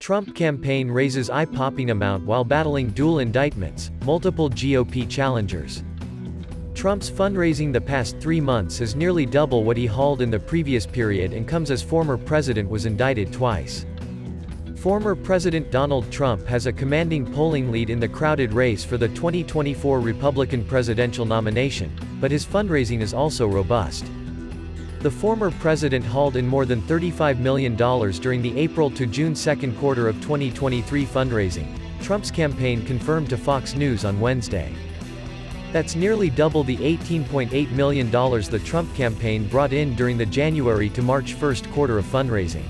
Trump campaign raises eye-popping amount while battling dual indictments, multiple GOP challengers. Trump's fundraising the past 3 months is nearly double what he hauled in the previous period and comes as former president was indicted twice. Former President Donald Trump has a commanding polling lead in the crowded race for the 2024 Republican presidential nomination, but his fundraising is also robust. The former president hauled in more than $35 million during the April to June second quarter of 2023 fundraising, Trump's campaign confirmed to Fox News on Wednesday. That's nearly double the $18.8 million the Trump campaign brought in during the January to March first quarter of fundraising.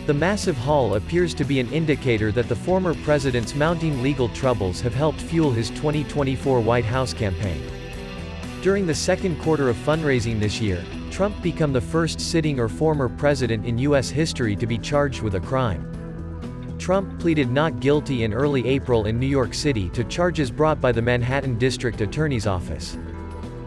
The massive haul appears to be an indicator that the former president's mounting legal troubles have helped fuel his 2024 White House campaign. During the second quarter of fundraising this year, Trump became the first sitting or former president in U.S. history to be charged with a crime. Trump pleaded not guilty in early April in New York City to charges brought by the Manhattan District Attorney's Office.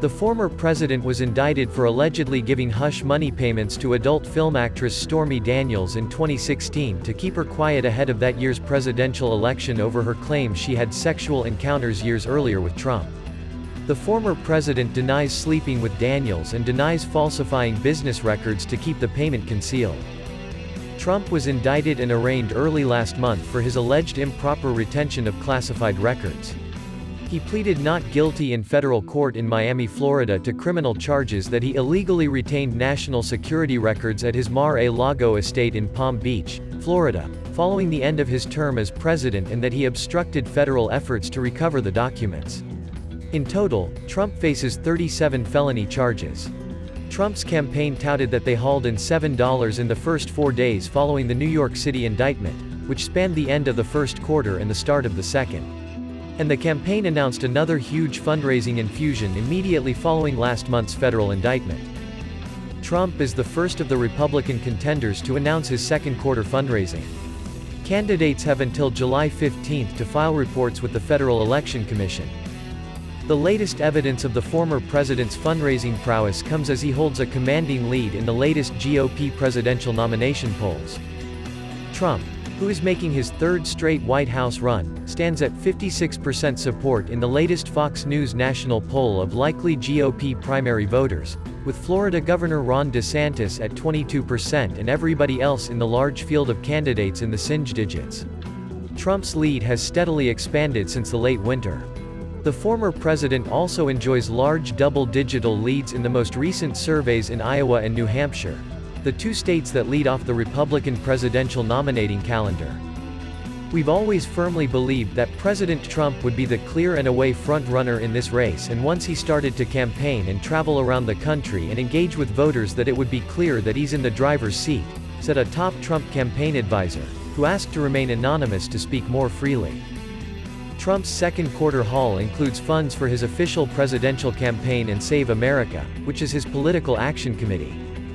The former president was indicted for allegedly giving hush money payments to adult film actress Stormy Daniels in 2016 to keep her quiet ahead of that year's presidential election over her claims she had sexual encounters years earlier with Trump. The former president denies sleeping with Daniels and denies falsifying business records to keep the payment concealed. Trump was indicted and arraigned early last month for his alleged improper retention of classified records. He pleaded not guilty in federal court in Miami, Florida to criminal charges that he illegally retained national security records at his Mar-a-Lago estate in Palm Beach, Florida, following the end of his term as president, and that he obstructed federal efforts to recover the documents. In total, Trump faces 37 felony charges. Trump's campaign touted that they hauled in $7 in the first 4 days following the New York City indictment, which spanned the end of the first quarter and the start of the second. And the campaign announced another huge fundraising infusion immediately following last month's federal indictment. Trump is the first of the Republican contenders to announce his second quarter fundraising. Candidates have until July 15 to file reports with the Federal Election Commission. The latest evidence of the former president's fundraising prowess comes as he holds a commanding lead in the latest GOP presidential nomination polls. Trump, who is making his third straight White House run, stands at 56% support in the latest Fox News national poll of likely GOP primary voters, with Florida Governor Ron DeSantis at 22% and everybody else in the large field of candidates in the single digits. Trump's lead has steadily expanded since the late winter. The former president also enjoys large double-digit leads in the most recent surveys in Iowa and New Hampshire, the two states that lead off the Republican presidential nominating calendar. We've always firmly believed that President Trump would be the clear and away front-runner in this race, and once he started to campaign and travel around the country and engage with voters, that it would be clear that he's in the driver's seat, said a top Trump campaign advisor, who asked to remain anonymous to speak more freely. Trump's second quarter haul includes funds for his official presidential campaign and Save America, which is his political action committee.